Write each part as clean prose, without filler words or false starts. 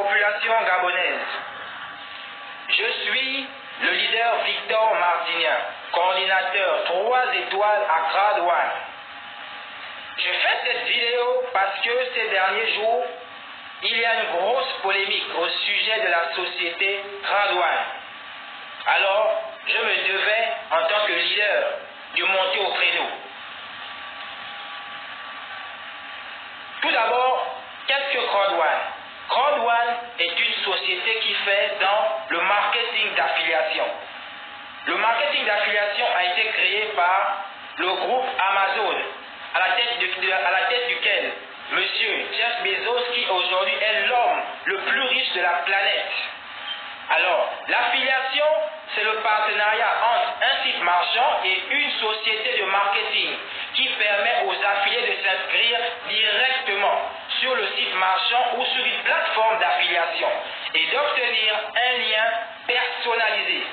population gabonaise. Je suis le leader Victor Martinien, coordinateur 3 étoiles à Crowd One. Je fais cette vidéo parce que ces derniers jours, il y a une grosse polémique au sujet de la société Crowd One. Alors, je me devais, en tant que leader, de monter au créneau. Tout d'abord, qu'est-ce que Crowd One? Crowd One est une société qui fait dans le marketing d'affiliation. Le marketing d'affiliation a été créé par le groupe Amazon, à la tête duquel M. Jeff Bezos, qui aujourd'hui est l'homme le plus riche de la planète. Alors, l'affiliation, c'est le partenariat entre un site marchand et une société de marketing qui permet aux affiliés de s'inscrire directement sur le site marchand ou sur une plateforme d'affiliation et d'obtenir un lien personnalisé.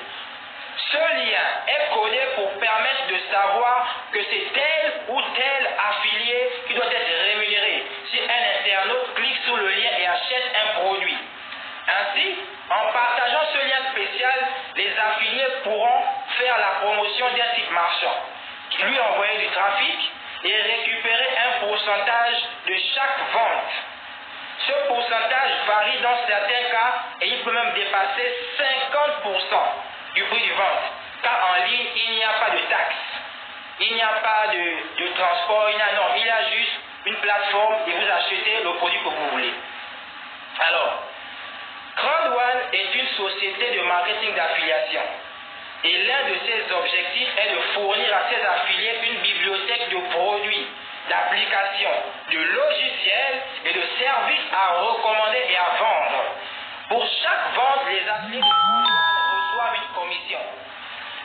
Ce lien est codé pour permettre de savoir que c'est tel ou tel affilié qui doit être rémunéré si un internaute clique sur le lien et achète un produit. Ainsi, en partageant ce lien spécial, les affiliés pourront faire la promotion d'un site marchand, lui envoyer du trafic et récupérer un pourcentage de chaque vente. Ce pourcentage varie dans certains cas et il peut même dépasser 50% du prix de vente, car en ligne, il n'y a pas de taxe, il n'y a pas de transport, il y a juste une plateforme et vous achetez le produit que vous voulez. Alors, Crowd One est une société de marketing d'affiliation et l'un de ses objectifs est de fournir à ses affiliés une bibliothèque de produits, d'applications, de logiciels et de services à recommander et à vendre. Pour chaque vente, les affiliés de Crowd One reçoivent une commission.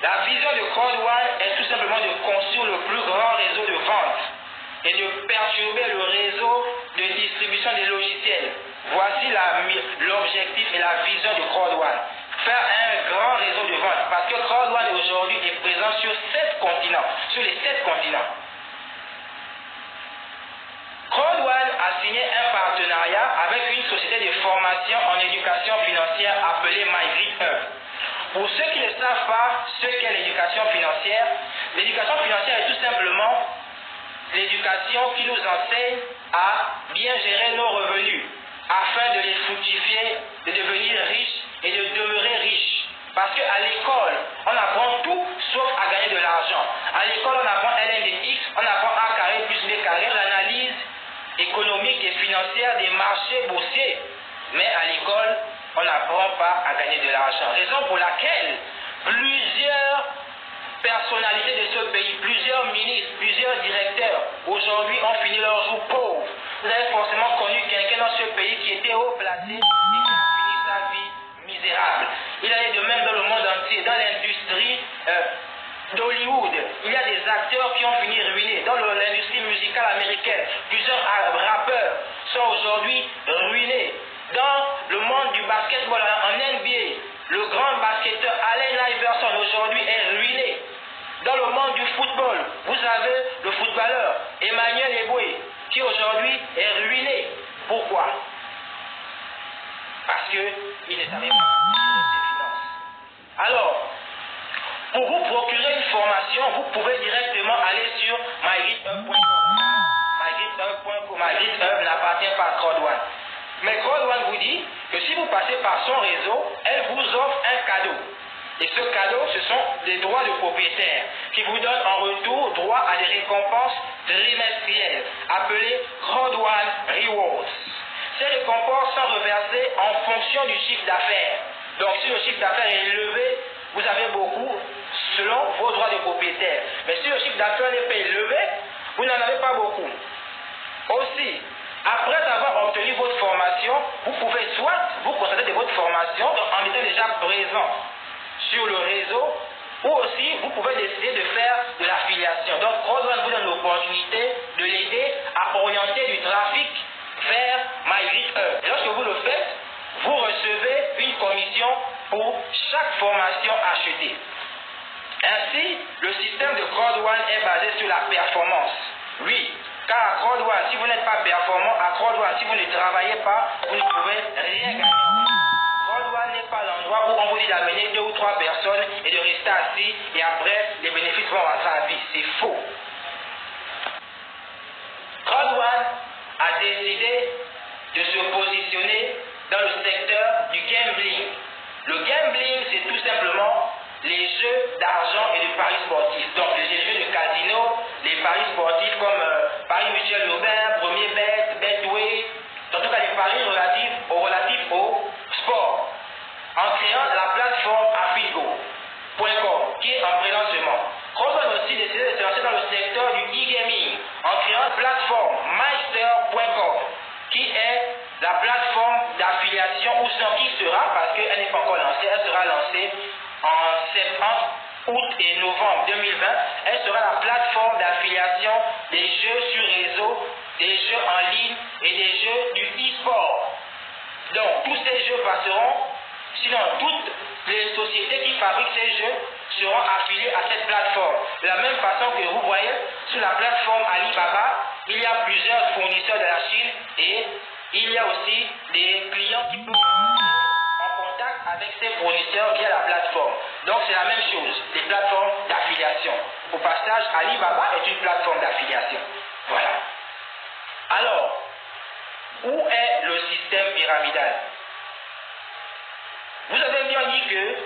La vision de Crowd One est tout simplement de construire le plus grand réseau de vente et de perturber le réseau de distribution des logiciels. Voici l'objectif et la vision de Crowd One. Faire un grand réseau de vente. Parce que Crowd One aujourd'hui est présent sur 7 continents. Sur les 7 continents. Crowd One a signé un partenariat avec une société de formation en éducation financière appelée MyGridHub. Pour ceux qui ne savent pas ce qu'est l'éducation financière est tout simplement l'éducation qui nous enseigne à bien gérer nos revenus, afin de les fructifier, de devenir riches et de demeurer riches. Parce qu'à l'école, on apprend tout sauf à gagner de l'argent. À l'école, on apprend ln de x, on apprend a carré plus b carré, l'analyse économique et financière des marchés boursiers. Mais à l'école, on n'apprend pas à gagner de l'argent. Raison pour laquelle plusieurs personnalités de ce pays, plusieurs ministres, plusieurs directeurs, aujourd'hui ont fini leur jour pauvre. Vous avez forcément connu quelqu'un dans ce pays qui était haut placé et qui a fini sa vie misérable. Il a de même dans le monde entier, dans l'industrie d'Hollywood. Il y a des acteurs qui ont fini ruinés. Dans l'industrie musicale américaine, plusieurs rappeurs sont aujourd'hui ruinés. Dans le monde du basketball en NBA, le grand basketteur Allen Iverson aujourd'hui est ruiné. Dans le monde du football, vous avez le footballeur Emmanuel Eboué qui aujourd'hui est ruiné. Pourquoi? Parce qu'il ne savait pas gérer ses finances. Alors, pour vous procurer une formation, vous pouvez directement aller sur mygridhub.com. MyGridHub n'appartient pas à Crowd One. Mais Crowd One vous dit que si vous passez par son réseau, elle vous offre un cadeau. Et ce cadeau, ce sont des droits de propriétaire qui vous donnent en retour droit à des récompenses trimestrielles appelées Crowd One Rewards. Ces récompenses sont reversées en fonction du chiffre d'affaires. Donc si le chiffre d'affaires est élevé, vous avez beaucoup selon vos droits de propriétaire. Mais si le chiffre d'affaires n'est pas élevé, vous n'en avez pas beaucoup. Aussi, après avoir obtenu votre formation, vous pouvez soit vous concentrer de votre formation en étant déjà présent sur le réseau, ou aussi vous pouvez décider de faire de l'affiliation. Donc, Crowd One vous donne l'opportunité de l'aider à orienter du trafic vers MyGridHub. Et lorsque vous le faites, vous recevez une commission pour chaque formation achetée. Ainsi, le système de Crowd One est basé sur la performance. Oui, car à Crowd One, si vous n'êtes pas performant, à Crowd One, si vous ne travaillez pas, vous ne pouvez rien gagner. et après les bénéfices vont rentrer à vie. C'est faux. Crowd One a décidé de se positionner dans le secteur du gambling. Le gambling, c'est tout simplement les jeux d'argent et de paris sportifs. Donc les jeux de casino, les paris sportifs comme Paris Mutuel Urbain, Premier Bet, Betway, en tout cas les paris relatifs au sport. En créant la plateforme Afigo.com qui est en prélancement. Crowd One aussi décidé de se lancer dans le secteur du e-gaming en créant la plateforme Meister.com qui est la plateforme d'affiliation qui sera, parce qu'elle n'est pas encore lancée, elle sera lancée en septembre, août et novembre 2020. Elle sera la plateforme d'affiliation des jeux sur réseau, des jeux en ligne et des jeux du e-sport. Donc tous ces jeux passeront, sinon toutes les sociétés qui fabriquent ces jeux seront affiliées à cette plateforme. De la même façon que vous voyez sur la plateforme Alibaba, il y a plusieurs fournisseurs de la Chine et il y a aussi des clients qui peuvent entrer en contact avec ces fournisseurs via la plateforme. Donc c'est la même chose, des plateformes d'affiliation. Au passage, Alibaba est une plateforme d'affiliation. Voilà. Alors, où est le système pyramidal? Vous avez bien dit que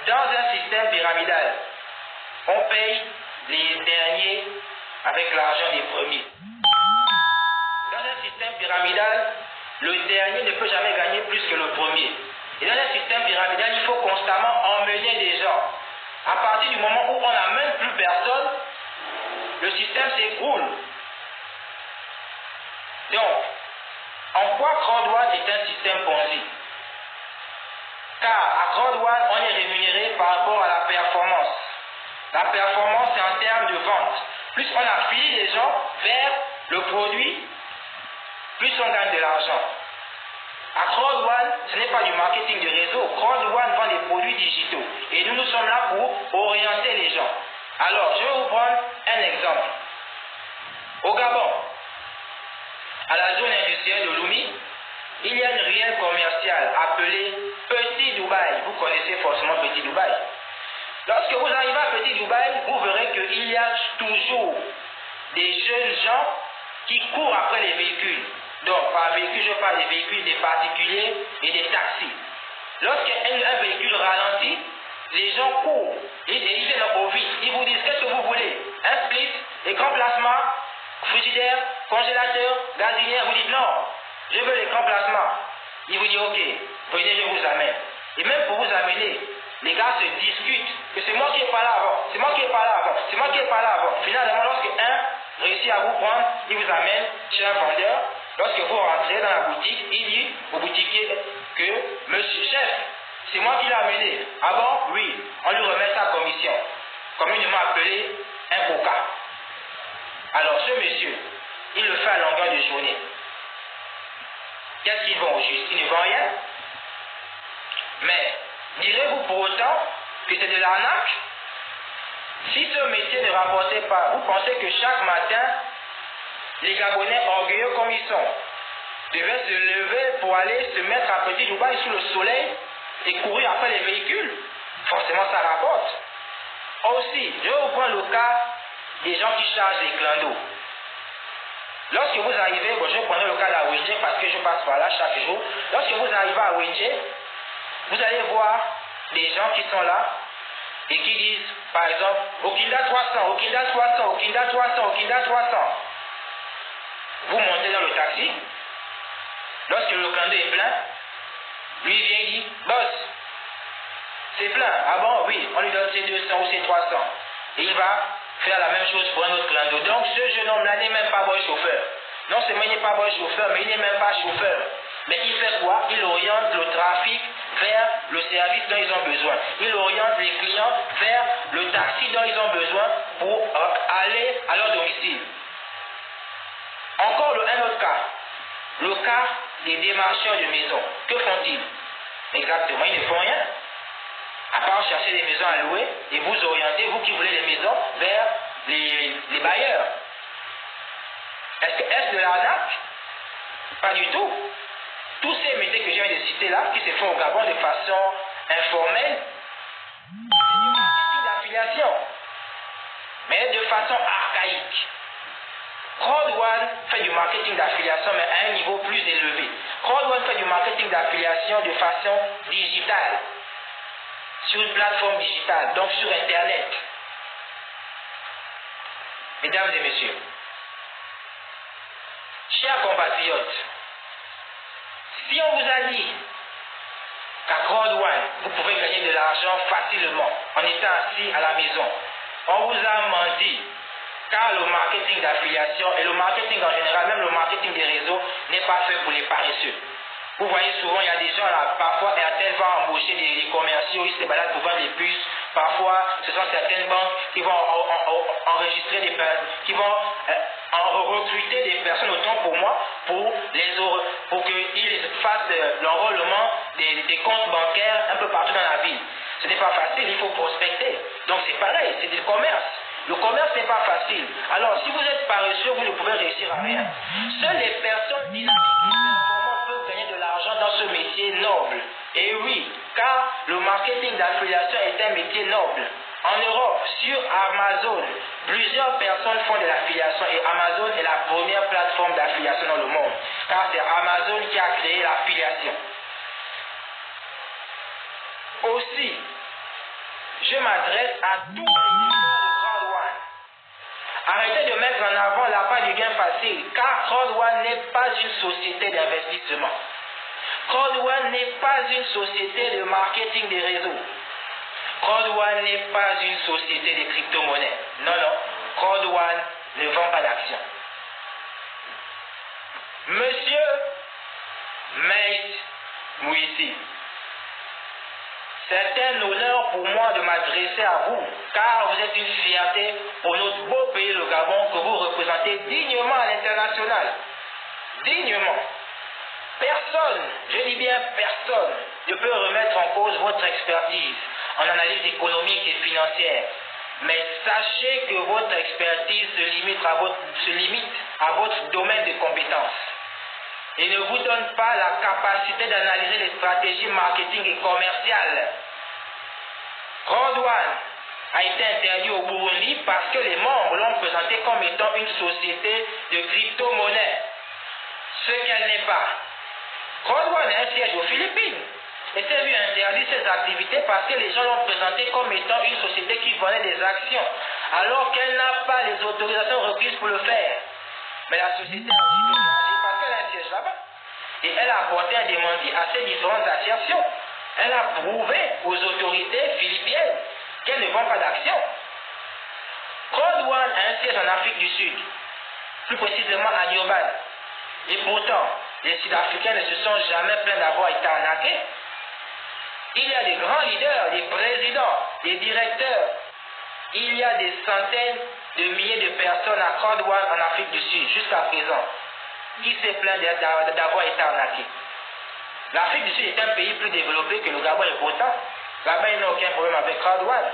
dans un système pyramidal, on paye les derniers avec l'argent des premiers. Dans un système pyramidal, le dernier ne peut jamais gagner plus que le premier. Et dans un système pyramidal, il faut constamment emmener des gens. À partir du moment où on n'amène plus personne, le système s'écroule. Donc, en quoi Crowd One est un système Ponzi? Car à Crowd One, on est rémunéré par rapport à la performance. La performance, c'est en termes de vente. Plus on affilie les gens vers le produit, plus on gagne de l'argent. À Crowd One, ce n'est pas du marketing de réseau. Crowd One vend des produits digitaux. Et nous sommes là pour orienter les gens. Alors, je vais vous prendre un exemple. Au Gabon, à la zone industrielle de Lomé, il y a une ruelle commerciale appelée Petit Dubaï. Vous connaissez forcément Petit Dubaï. Lorsque vous arrivez à Petit Dubaï, vous verrez qu'il y a toujours des jeunes gens qui courent après les véhicules. Donc, par véhicule, je parle des véhicules des particuliers et des taxis. Lorsqu'un véhicule ralentit, les gens courent et ils viennent au vide. Ils vous disent qu'est-ce que vous voulez? Un split, écran plasma, frigidaire, congélateur, gazinière. Vous dites non, je veux l'écran plasma. Il vous dit ok, venez, je vous amène. Et même pour vous amener, les gars se discutent que c'est moi qui n'ai pas là avant, c'est moi qui n'ai pas là avant, c'est moi qui n'ai pas là avant. Finalement, lorsque un réussit à vous prendre, il vous amène chez un vendeur. Lorsque vous rentrez dans la boutique, il dit au boutiquier que monsieur chef, c'est moi qui l'ai amené. Ah bon? Oui. On lui remet sa commission, communément appelé un coca. Alors ce monsieur, il le fait à longueur de journée. Qu'est-ce qu'il vend au juste? Il ne vend rien. Mais direz-vous pour autant que c'est de l'arnaque? Si ce métier ne rapportait pas, vous pensez que chaque matin, les Gabonais orgueilleux comme ils sont, devaient se lever pour aller se mettre à Petit Dubaï sous le soleil et courir après les véhicules? Forcément ça rapporte. Aussi, je vais vous prendre le cas des gens qui chargent des clandos. Lorsque vous arrivez, bon, je prends le cas d'Awinje parce que je passe par là chaque jour. Lorsque vous arrivez à Awinje, vous allez voir des gens qui sont là et qui disent, par exemple, Okinda 300, Okinda 300, Okinda 300, Okinda 300. Vous montez dans le taxi. Lorsque le clando est plein, lui vient et dit, boss, c'est plein. Ah bon? Oui, on lui donne ses 200 ou ses 300. Et il va faire la même chose pour un autre clando. Donc ce jeune homme-là n'est même pas bon chauffeur. Non seulement il n'est pas bon chauffeur, mais il n'est même pas chauffeur. Mais il fait quoi? Il oriente le trafic vers le service dont ils ont besoin. Il oriente les clients vers le taxi dont ils ont besoin pour aller à leur domicile. Encore un autre cas. Le cas des démarcheurs de maisons. Que font-ils? Exactement, ils ne font rien. À part chercher des maisons à louer et vous orienter, vous qui voulez les maisons, vers les bailleurs. Est-ce de l'arnaque? Pas du tout. Tous ces métiers que je viens de citer là, qui se font au Gabon de façon informelle, c'est du marketing mais de façon archaïque. Crowd One fait du marketing d'affiliation, mais à un niveau plus élevé. Crowd One fait du marketing d'affiliation de façon digitale, sur une plateforme digitale, donc sur Internet. Mesdames et messieurs, chers compatriotes, si on vous a dit qu'à Crowd One, vous pouvez gagner de l'argent facilement en étant assis à la maison, on vous a menti. Car le marketing d'affiliation et le marketing en général, même le marketing des réseaux, n'est pas fait pour les paresseux. Vous voyez souvent, il y a des gens là, parfois Airtel va embaucher des commerciaux, ils se baladent pour vendre des puces. Parfois, ce sont certaines banques qui vont enregistrer des personnes, qui vont recruter des personnes autant pour moi, pour qu'ils fassent l'enrôlement des comptes bancaires un peu partout dans la ville. Ce n'est pas facile, il faut prospecter. Donc c'est pareil, c'est du commerce. Le commerce n'est pas facile. Alors, si vous êtes paresseux, vous ne pouvez réussir à rien. Seules les personnes dynamiques et performantes peuvent gagner de l'argent dans ce métier noble. Et oui, car le marketing d'affiliation est un métier noble. En Europe, sur Amazon, plusieurs personnes font de l'affiliation et Amazon est la première plateforme d'affiliation dans le monde. Car c'est Amazon qui a créé l'affiliation. Aussi, je m'adresse à tous les arrêtez de mettre en avant l'appât du gain facile, car Crowd One n'est pas une société d'investissement. Crowd One n'est pas une société de marketing des réseaux. Crowd One n'est pas une société de crypto-monnaies. Non, non. Crowd One ne vend pas d'actions. Monsieur Meïs Mouissi, c'est un honneur pour moi de m'adresser à vous, car vous êtes une fierté pour notre beau pays, le Gabon, que vous représentez dignement à l'international. Dignement. Personne, je dis bien personne, ne peut remettre en cause votre expertise en analyse économique et financière. Mais sachez que votre expertise se limite à votre domaine de compétences et ne vous donne pas la capacité d'analyser les stratégies marketing et commerciales. Crowd One a été interdit au Burundi parce que les membres l'ont présenté comme étant une société de crypto-monnaie, ce qu'elle n'est pas. Crowd One a un siège aux Philippines et s'est vu interdire ses activités parce que les gens l'ont présenté comme étant une société qui vendait des actions, alors qu'elle n'a pas les autorisations requises pour le faire. Mais la société a aussi réagi parce qu'elle a un siège là-bas. Et elle a apporté un démenti à ces différentes assertions. Elle a prouvé aux autorités philippiennes qu'elle ne vend pas d'actions. Crowd One a un siège en Afrique du Sud, plus précisément à Durban. Et pourtant, les Sud-Africains ne se sont jamais plaints d'avoir été arnaqués. Il y a des grands leaders, des présidents, des directeurs. Il y a des centaines de milliers de personnes à Crowd One en Afrique du Sud, jusqu'à présent, qui se plaignent d'avoir été arnaqués. L'Afrique du Sud est un pays plus développé que le Gabon et pourtant, là-bas il n'y a aucun problème avec Crowd One.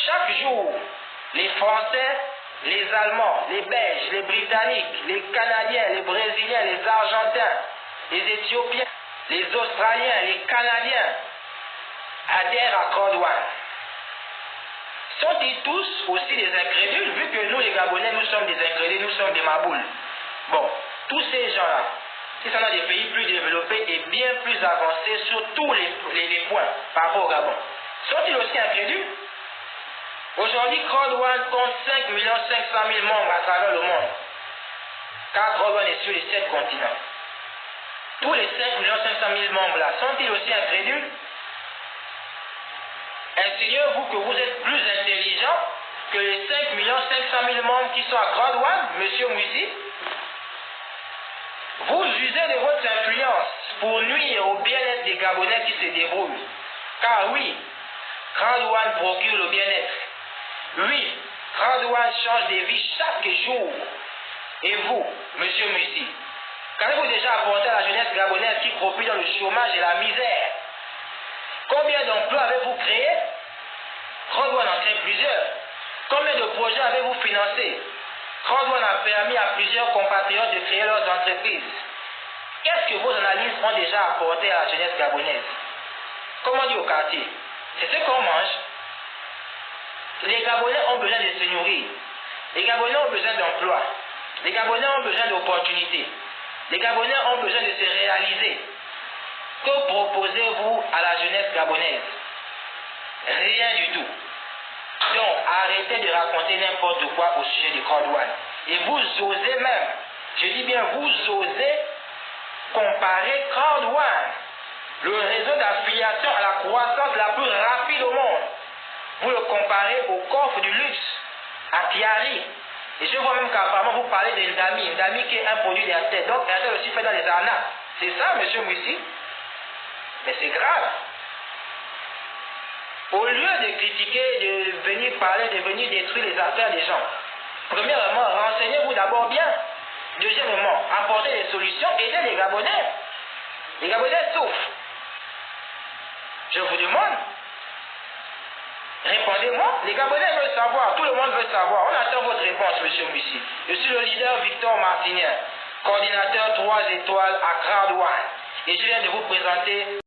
Chaque jour, les Français, les Allemands, les Belges, les Britanniques, les Canadiens, les Brésiliens, les Argentins, les Éthiopiens, les Australiens, les Canadiens adhèrent à Crowd One. Sont-ils tous aussi des incrédules, vu que nous les Gabonais, nous sommes des incrédules, nous sommes des maboules? Bon, tous ces gens-là, qui sont dans des pays plus développés et bien plus avancés sur tous les points par rapport au Gabon, sont-ils aussi incrédules? Aujourd'hui, Crowd One compte 5 500 000 membres à travers le monde, car Crowd One est sur les 7 continents. Tous les 5 500 000 membres là, sont-ils aussi incrédules? Insinuez-vous que vous êtes plus intelligent que les 5 500 000 membres qui sont à Crowd One, monsieur Mouissi? Vous usez de votre influence pour nuire au bien-être des Gabonais qui se débrouillent. Car oui, Crowd One procure le bien-être. Oui, Crowd One change des vies chaque jour. Et vous, monsieur Mouissi, qu'avez-vous déjà apporté à la jeunesse gabonaise qui cropit dans le chômage et la misère? Combien d'emplois avez-vous créé? Crowd One en crée plusieurs. Combien de projets avez-vous financés? Crowd One a permis à plusieurs compatriotes de créer leurs entreprises. Qu'est-ce que vos analyses ont déjà apporté à la jeunesse gabonaise? Comme on dit au quartier, c'est ce qu'on mange. Les Gabonais ont besoin de se nourrir. Les Gabonais ont besoin d'emploi. Les Gabonais ont besoin d'opportunités. Les Gabonais ont besoin de se réaliser. Que proposez-vous à la jeunesse gabonaise? Rien du tout. Donc, arrêtez de raconter n'importe quoi au sujet du Cordouane. Et vous osez même, je dis bien, vous osez comparer Cordouane, le réseau d'affiliation à la croissance la plus rapide au monde. Vous le comparez au coffre du luxe, à Tiari. Et je vois même qu'apparemment vous parlez d'Indami qui est un produit d'Airtel. Donc Airtel aussi fait dans les arnaques. C'est ça, monsieur Moussi? Mais c'est grave. Au lieu de critiquer, de venir parler, de venir détruire les affaires des gens, premièrement, renseignez-vous d'abord bien. Deuxièmement, apportez des solutions, aidez les Gabonais. Les Gabonais souffrent. Je vous demande, répondez-moi. Les Gabonais veulent savoir, tout le monde veut savoir. On attend votre réponse, monsieur Moussi. Je suis le leader Victor Martinien, coordinateur 3 étoiles à Cordouane. Et je viens de vous présenter